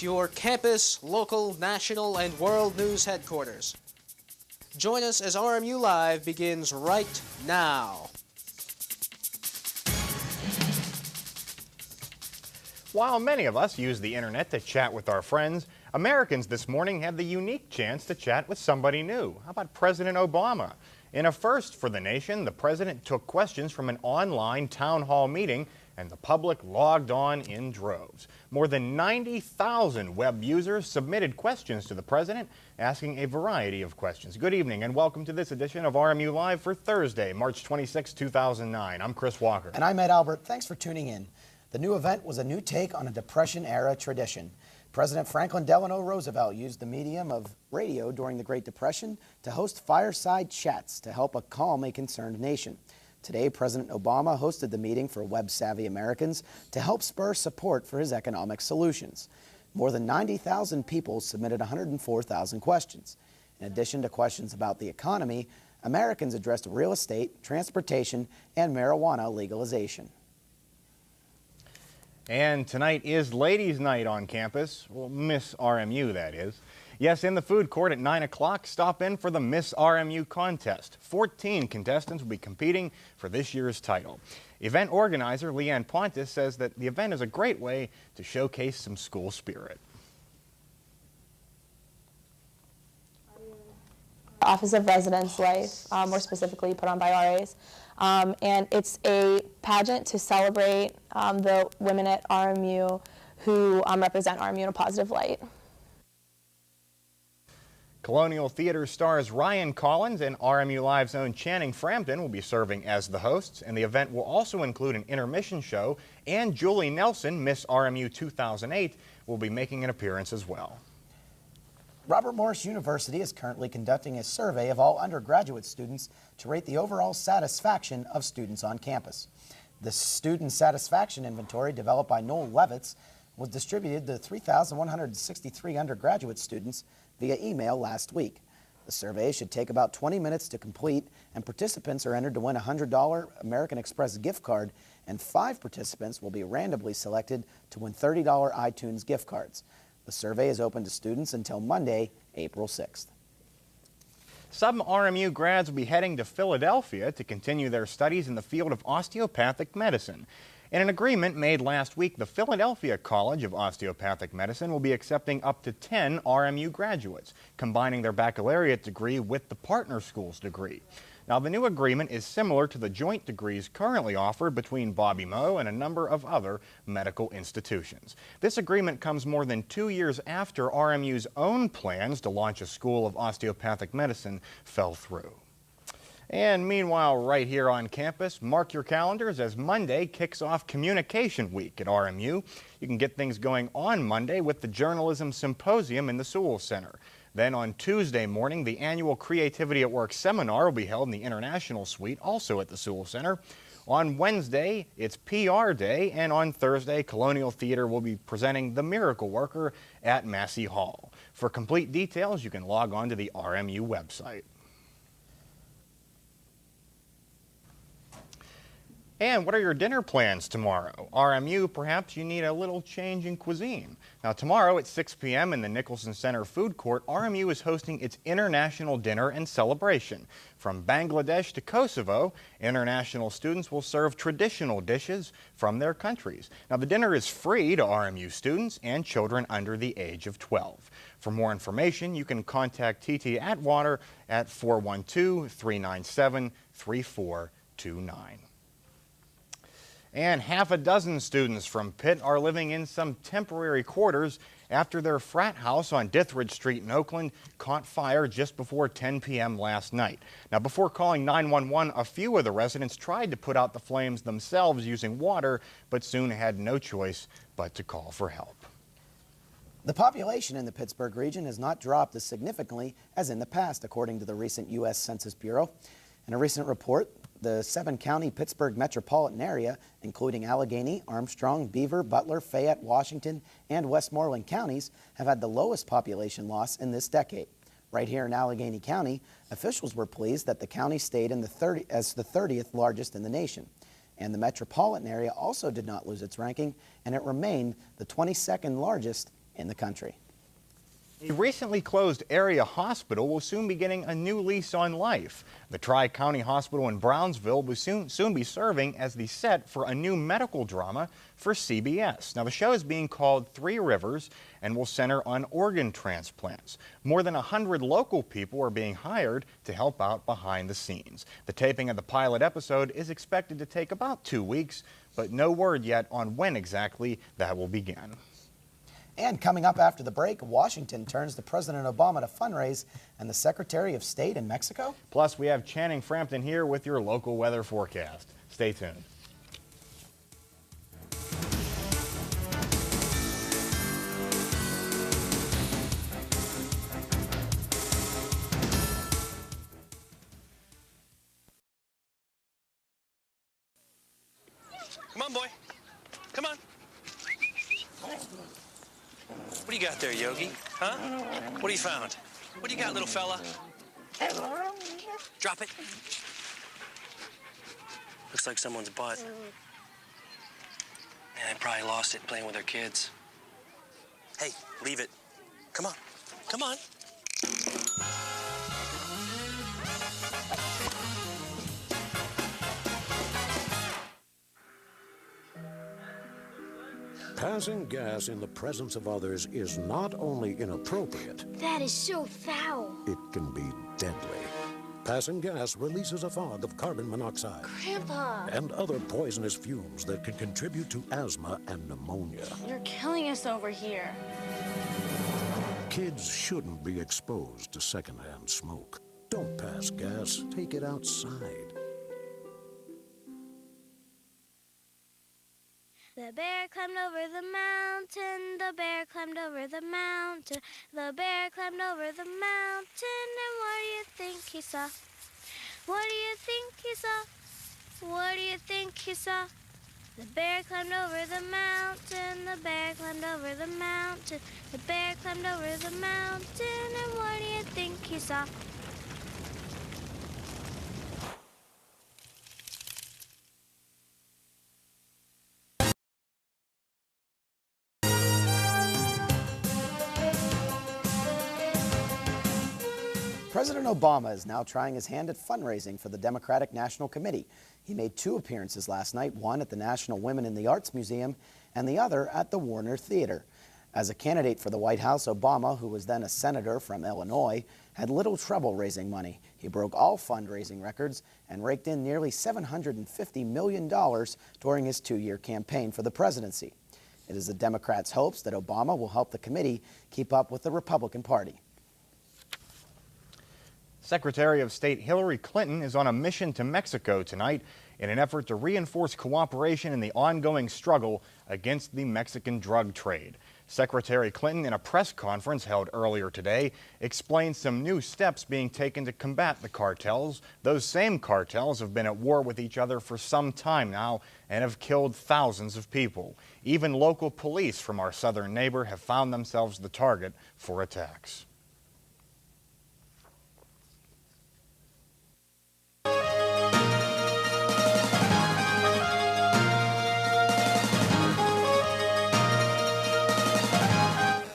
News, your campus, local, national, and world news headquarters. Join us as RMU Live begins right now. While many of us use the internet to chat with our friends, Americans this morning had the unique chance to chat with somebody new. How about President Obama? In a first for the nation, the president took questions from an online town hall meeting and the public logged on in droves. More than 90,000 web users submitted questions to the president, asking a variety of questions. Good evening and welcome to this edition of RMU Live for Thursday, March 26, 2009. I'm Chris Walker. And I'm Ed Albert. Thanks for tuning in. The new event was a new take on a Depression-era tradition. President Franklin Delano Roosevelt used the medium of radio during the Great Depression to host fireside chats to help calm a concerned nation. Today, President Obama hosted the meeting for web-savvy Americans to help spur support for his economic solutions. More than 90,000 people submitted 104,000 questions. In addition to questions about the economy, Americans addressed real estate, transportation, and marijuana legalization. And tonight is Ladies' Night on campus. Well, Miss RMU, that is. Yes, in the food court at 9 o'clock, stop in for the Miss RMU contest. 14 contestants will be competing for this year's title. Event organizer Leanne Pontus says that the event is a great way to showcase some school spirit. Office of Residence Life, more specifically put on by RAs. And it's a pageant to celebrate the women at RMU who represent RMU in a positive light. Colonial Theater stars Ryan Collins and RMU Live's own Channing Frampton will be serving as the hosts, and the event will also include an intermission show, and Julie Nelson, Miss RMU 2008, will be making an appearance as well. Robert Morris University is currently conducting a survey of all undergraduate students to rate the overall satisfaction of students on campus. The student satisfaction inventory developed by Noel Levitz was distributed to 3,163 undergraduate students via email last week. The survey should take about 20 minutes to complete, and participants are entered to win a $100 American Express gift card, and 5 participants will be randomly selected to win $30 iTunes gift cards. The survey is open to students until Monday, April 6th. Some RMU grads will be heading to Philadelphia to continue their studies in the field of osteopathic medicine. In an agreement made last week, the Philadelphia College of Osteopathic Medicine will be accepting up to 10 RMU graduates, combining their baccalaureate degree with the partner school's degree. Now, the new agreement is similar to the joint degrees currently offered between Bobby Moe and a number of other medical institutions. This agreement comes more than 2 years after RMU's own plans to launch a school of osteopathic medicine fell through. And meanwhile, right here on campus, mark your calendars as Monday kicks off Communication Week at RMU. You can get things going on Monday with the Journalism Symposium in the Sewell Center. Then on Tuesday morning, the annual Creativity at Work seminar will be held in the International Suite, also at the Sewell Center. On Wednesday, it's PR Day, and on Thursday, Colonial Theater will be presenting The Miracle Worker at Massey Hall. For complete details, you can log on to the RMU website. And what are your dinner plans tomorrow? RMU, perhaps you need a little change in cuisine. Now tomorrow at 6 p.m. in the Nicholson Center food court, RMU is hosting its International Dinner and Celebration. From Bangladesh to Kosovo, international students will serve traditional dishes from their countries. Now the dinner is free to RMU students and children under the age of 12. For more information, you can contact TT Atwater at 412-397-3429. And half a dozen students from Pitt are living in some temporary quarters after their frat house on Dithridge Street in Oakland caught fire just before 10 p.m. last night. Now, before calling 911, a few of the residents tried to put out the flames themselves using water, but soon had no choice but to call for help. The population in the Pittsburgh region has not dropped as significantly as in the past, according to the recent U.S. Census Bureau. In a recent report, the 7-county Pittsburgh metropolitan area, including Allegheny, Armstrong, Beaver, Butler, Fayette, Washington, and Westmoreland counties, have had the lowest population loss in this decade. Right here in Allegheny County, officials were pleased that the county stayed in as the 30th largest in the nation. And the metropolitan area also did not lose its ranking, and it remained the 22nd largest in the country. A recently closed area hospital will soon be getting a new lease on life. The Tri-County Hospital in Brownsville will soon be serving as the set for a new medical drama for CBS. Now, the show is being called Three Rivers and will center on organ transplants. More than 100 local people are being hired to help out behind the scenes. The taping of the pilot episode is expected to take about 2 weeks, but no word yet on when exactly that will begin. And coming up after the break, Washington turns to President Obama to fundraise and the Secretary of State in Mexico. Plus, we have Channing Frampton here with your local weather forecast. Stay tuned. Come on, boy. Come on. What do you got there, Yogi? Huh? What have you found? What do you got, little fella? Drop it. Looks like someone's butt. Yeah, they probably lost it playing with their kids. Hey, leave it. Come on. Come on. Passing gas in the presence of others is not only inappropriate, That is so foul. it can be deadly. Passing gas releases a fog of carbon monoxide Grandpa, and other poisonous fumes that can contribute to asthma and pneumonia. you're killing us over here. Kids shouldn't be exposed to secondhand smoke. Don't pass gas, take it outside. The bear climbed over the mountain, the bear climbed over the mountain, the bear climbed over the mountain, and what do you think he saw? What do you think he saw? What do you think he saw? The bear climbed over the mountain, the bear climbed over the mountain, the bear climbed over the mountain, and what do you think he saw? President Obama is now trying his hand at fundraising for the Democratic National Committee. He made 2 appearances last night, one at the National Women in the Arts Museum and the other at the Warner Theater. As a candidate for the White House, Obama, who was then a senator from Illinois, had little trouble raising money. He broke all fundraising records and raked in nearly $750 million during his 2-year campaign for the presidency. It is the Democrats' hopes that Obama will help the committee keep up with the Republican Party. Secretary of State Hillary Clinton is on a mission to Mexico tonight in an effort to reinforce cooperation in the ongoing struggle against the Mexican drug trade. Secretary Clinton, in a press conference held earlier today, explained some new steps being taken to combat the cartels. Those same cartels have been at war with each other for some time now and have killed thousands of people. Even local police from our southern neighbor have found themselves the target for attacks.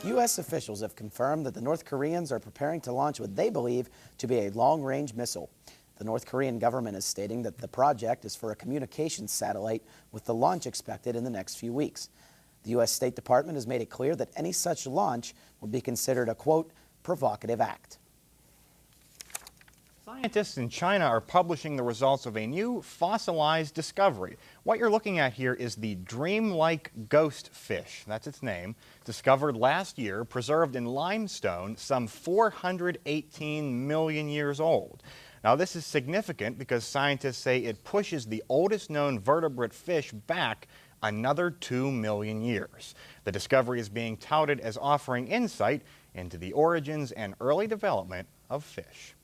U.S. officials have confirmed that the North Koreans are preparing to launch what they believe to be a long-range missile. The North Korean government is stating that the project is for a communications satellite with the launch expected in the next few weeks. The U.S. State Department has made it clear that any such launch would be considered a, quote, provocative act. Scientists in China are publishing the results of a new fossilized discovery. What you're looking at here is the dreamlike ghost fish, that's its name, discovered last year, preserved in limestone, some 418 million years old. Now, this is significant because scientists say it pushes the oldest known vertebrate fish back another 2 million years. The discovery is being touted as offering insight into the origins and early development of fish.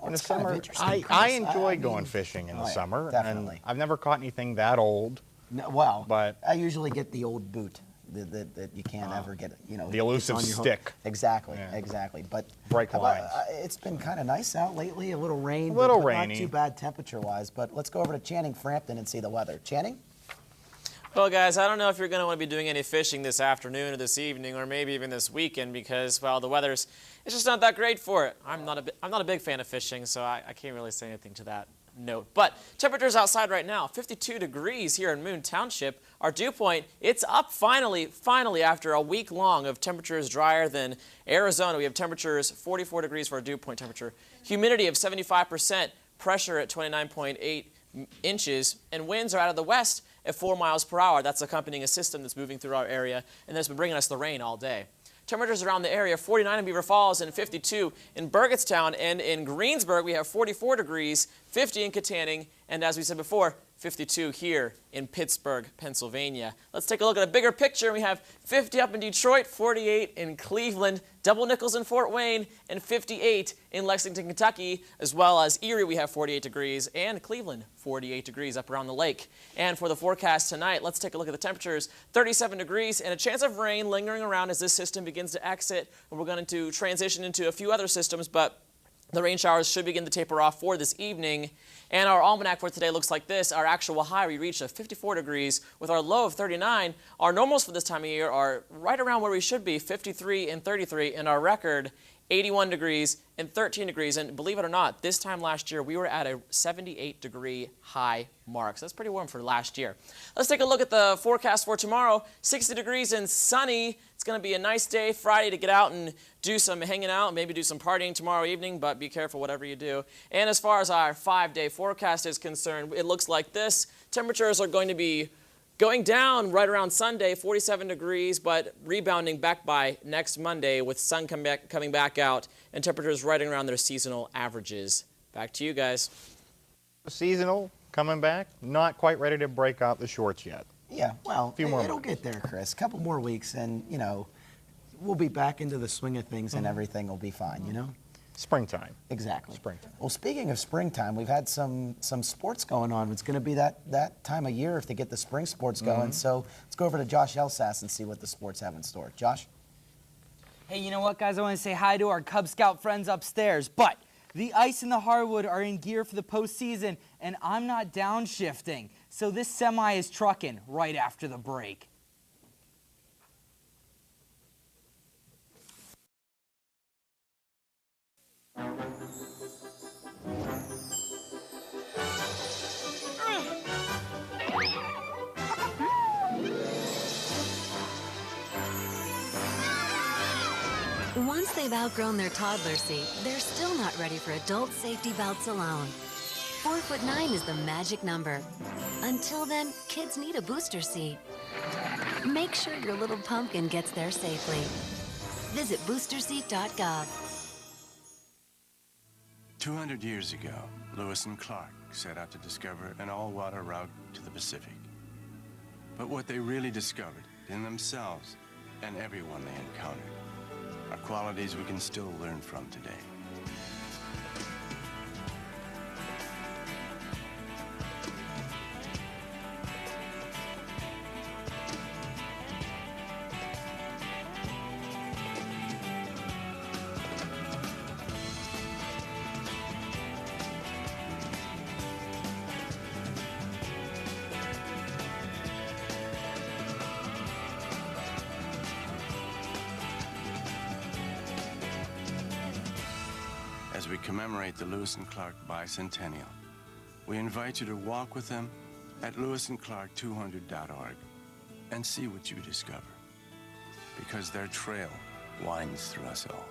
In the summer, I enjoy going fishing in the summer. Definitely. And I've never caught anything that old. No, well, but I usually get the old boot that you can't ever get, you know. The elusive it's on your hook. stick. Exactly, Yeah. exactly. But Break how about, lines. it's been kind of nice out lately, a little rain. A little but rainy. Not too bad temperature-wise. But let's go over to Channing Frampton and see the weather. Channing? Well, guys, I don't know if you're going to want to be doing any fishing this afternoon or this evening or maybe even this weekend because, well, the weather's it's just not that great for it. I'm not a big fan of fishing, so I can't really say anything to that note. But temperatures outside right now, 52 degrees here in Moon Township. Our dew point, it's up finally after a week long of temperatures drier than Arizona. We have temperatures 44 degrees for our dew point temperature. Humidity of 75%, pressure at 29.8 inches, and winds are out of the west at 4 miles per hour. That's accompanying a system that's moving through our area, and that's been bringing us the rain all day. Temperatures around the area, 49 in Beaver Falls and 52 in Burgettstown, and in Greensburg we have 44 degrees, 50 in Katanning, and as we said before, 52 here in Pittsburgh, Pennsylvania. Let's take a look at a bigger picture. We have 50 up in Detroit, 48 in Cleveland, double nickels in Fort Wayne, and 58 in Lexington, Kentucky, as well as Erie we have 48 degrees, and Cleveland 48 degrees up around the lake. And for the forecast tonight, let's take a look at the temperatures. 37 degrees and a chance of rain lingering around as this system begins to exit. And we're going to transition into a few other systems, but the rain showers should begin to taper off for this evening. And our almanac for today looks like this. Our actual high, we reached 54 degrees with our low of 39. Our normals for this time of year are right around where we should be, 53 and 33. And our record, 81 degrees and 13 degrees. And believe it or not, this time last year, we were at a 78-degree high mark. So that's pretty warm for last year. Let's take a look at the forecast for tomorrow. 60 degrees and sunny. It's going to be a nice day Friday to get out and do some hanging out, maybe do some partying tomorrow evening, but be careful whatever you do. And as far as our 5-day forecast is concerned, it looks like this. Temperatures are going to be going down right around Sunday, 47 degrees, but rebounding back by next Monday with sun coming back out and temperatures right around their seasonal averages. Back to you guys. Seasonal coming back, not quite ready to break out the shorts yet. Yeah, well, few more it'll months. get there, Chris. A couple more weeks, and, you know, we'll be back into the swing of things, and everything will be fine, you know? Springtime. Exactly. Springtime. Well, speaking of springtime, we've had some sports going on. It's going to be that time of year if they get the spring sports going. So let's go over to Josh Elsass and see what the sports have in store. Josh? Hey, you know what, guys? I want to say hi to our Cub Scout friends upstairs, but the ice and the hardwood are in gear for the postseason, and I'm not downshifting. So this semi is trucking right after the break. Once they've outgrown their toddler seat, they're still not ready for adult safety belts alone. 4'9" is the magic number. Until then, kids need a booster seat. Make sure your little pumpkin gets there safely. Visit boosterseat.gov. 200 years ago, Lewis and Clark set out to discover an all-water route to the Pacific. But what they really discovered in themselves and everyone they encountered are qualities we can still learn from today. As we commemorate the Lewis and Clark bicentennial, we invite you to walk with them at lewisandclark200.org and see what you discover, because their trail winds through us all.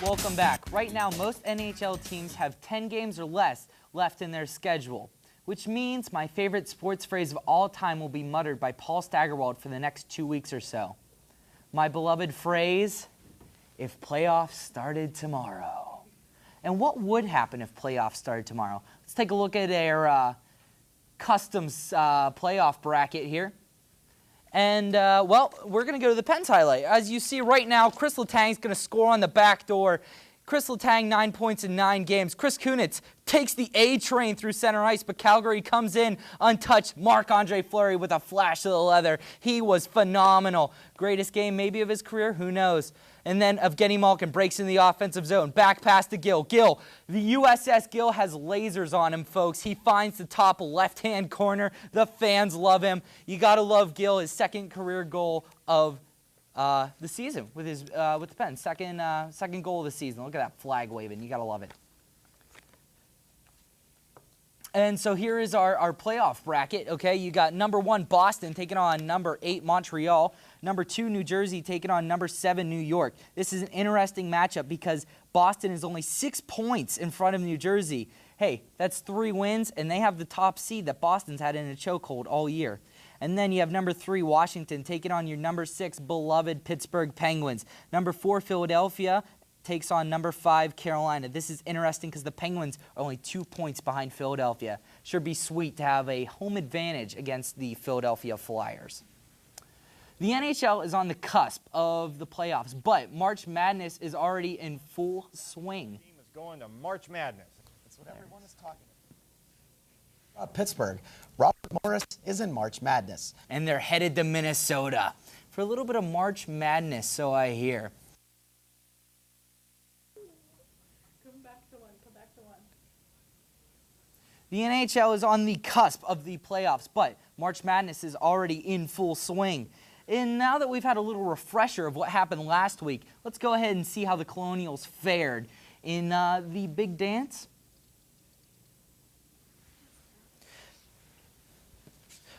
Welcome back. Right now, most NHL teams have 10 games or less left in their schedule, which means my favorite sports phrase of all time will be muttered by Paul Staggerwald for the next 2 weeks or so. My beloved phrase, if playoffs started tomorrow. And what would happen if playoffs started tomorrow? Let's take a look at our customs playoff bracket here. And, well, we're going to go to the Pens highlight. As you see right now, Chris Letang's going to score on the back door. Chris Letang, 9 points in 9 games. Chris Kunitz takes the A train through center ice, but Calgary comes in untouched. Marc-Andre Fleury with a flash of the leather. He was phenomenal. Greatest game maybe of his career, who knows? And then Evgeny Malkin breaks in the offensive zone. Back pass to Gill. Gill, the USS Gill has lasers on him, folks. He finds the top left-hand corner. The fans love him. You got to love Gill, his second career goal of the season with his with the pen. Second goal of the season. Look at that flag waving. You got to love it. And so here is our playoff bracket, okay? You got number 1, Boston, taking on number 8, Montreal. Number 2, New Jersey, taking on number 7, New York. This is an interesting matchup because Boston is only 6 points in front of New Jersey. Hey, that's 3 wins, and they have the top seed that Boston's had in a chokehold all year. And then you have number 3, Washington, taking on your number 6, beloved Pittsburgh Penguins. Number 4, Philadelphia takes on number 5, Carolina. This is interesting because the Penguins are only 2 points behind Philadelphia. Sure be sweet to have a home advantage against the Philadelphia Flyers. The NHL is on the cusp of the playoffs, but March Madness is already in full swing. The team is going to March Madness. That's what everyone is talking about. Pittsburgh. Robert Morris is in March Madness. And they're headed to Minnesota for a little bit of March Madness, so I hear. The NHL is on the cusp of the playoffs, but March Madness is already in full swing. And now that we've had a little refresher of what happened last week, let's go ahead and see how the Colonials fared in the big dance.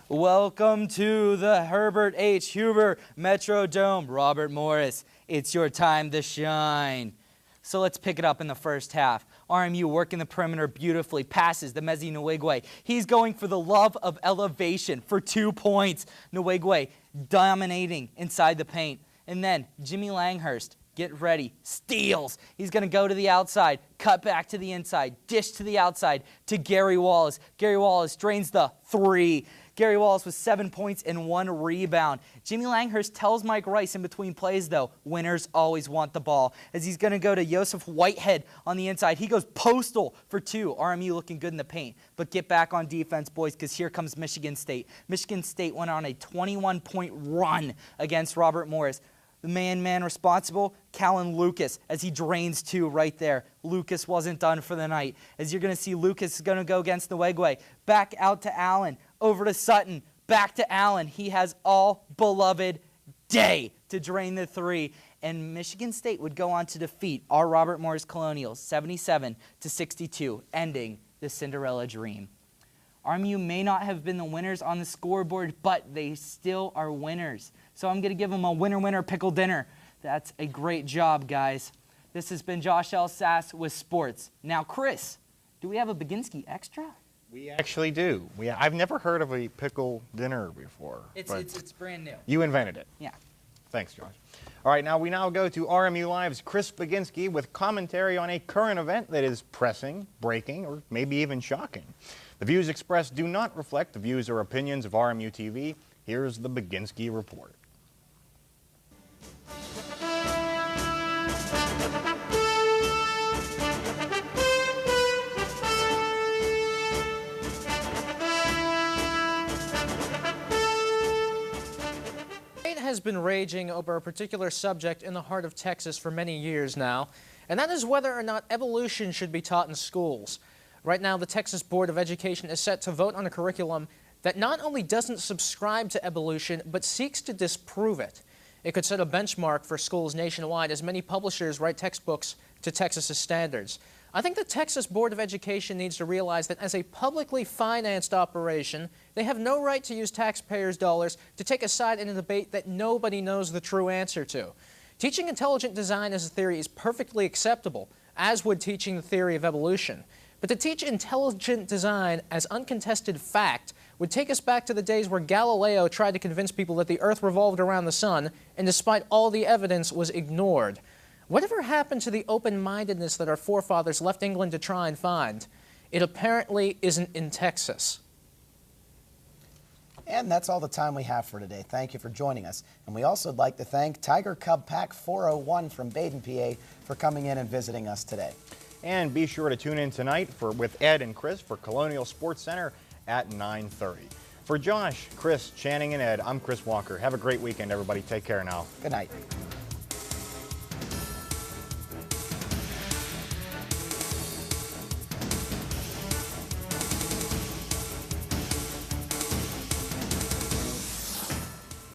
Welcome to the Herbert H. Huber Metrodome. Robert Morris, it's your time to shine. So let's pick it up in the first half. RMU working the perimeter beautifully, passes the Mezi Nwigwe. He's going for the love of elevation for 2 points. Nwigwe dominating inside the paint. And then Jimmy Langhurst, get ready, steals. He's going to go to the outside, cut back to the inside, dish to the outside to Gary Wallace. Gary Wallace drains the 3. Gary Wallace with 7 points and 1 rebound. Jimmy Langhurst tells Mike Rice in between plays, though, winners always want the ball. As he's going to go to Joseph Whitehead on the inside. He goes postal for 2. RMU looking good in the paint. But get back on defense, boys, because here comes Michigan State. Michigan State went on a 21-point run against Robert Morris. The man responsible, Callan Lucas, as he drains 2 right there. Lucas wasn't done for the night. As you're going to see, Lucas is going to go against Nwigwe. Back out to Allen. Over to Sutton, back to Allen. He has all beloved day to drain the 3. And Michigan State would go on to defeat our Robert Morris Colonials 77-62, ending the Cinderella dream. RMU may not have been the winners on the scoreboard, but they still are winners. So I'm going to give them a winner pickle dinner. That's a great job, guys. This has been Josh L. Sass with sports. Now, Chris, do we have a Baginski Extra? We actually do. I've never heard of a pickle dinner before. It's brand new. You invented it. Yeah. Thanks, Josh. All right, now we go to RMU Live's Chris Baginski with commentary on a current event that is pressing, breaking, or maybe even shocking. The views expressed do not reflect the views or opinions of RMU-TV. Here's the Baginski Report. Has been raging over a particular subject in the heart of Texas for many years now, and that is whether or not evolution should be taught in schools. Right now, the Texas Board of Education is set to vote on a curriculum that not only doesn't subscribe to evolution, but seeks to disprove it. It could set a benchmark for schools nationwide, as many publishers write textbooks to Texas's standards. I think the Texas Board of Education needs to realize that as a publicly financed operation, they have no right to use taxpayers' dollars to take a side in a debate that nobody knows the true answer to. Teaching intelligent design as a theory is perfectly acceptable, as would teaching the theory of evolution. But to teach intelligent design as uncontested fact would take us back to the days where Galileo tried to convince people that the Earth revolved around the sun, and despite all the evidence, was ignored. Whatever happened to the open-mindedness that our forefathers left England to try and find? It apparently isn't in Texas. And that's all the time we have for today. Thank you for joining us. And we also would like to thank Tiger Cub Pack 401 from Baden, PA for coming in and visiting us today. And be sure to tune in tonight with Ed and Chris for Colonial Sports Center at 9:30. For Josh, Chris, Channing, and Ed, I'm Chris Walker. Have a great weekend, everybody. Take care now. Good night.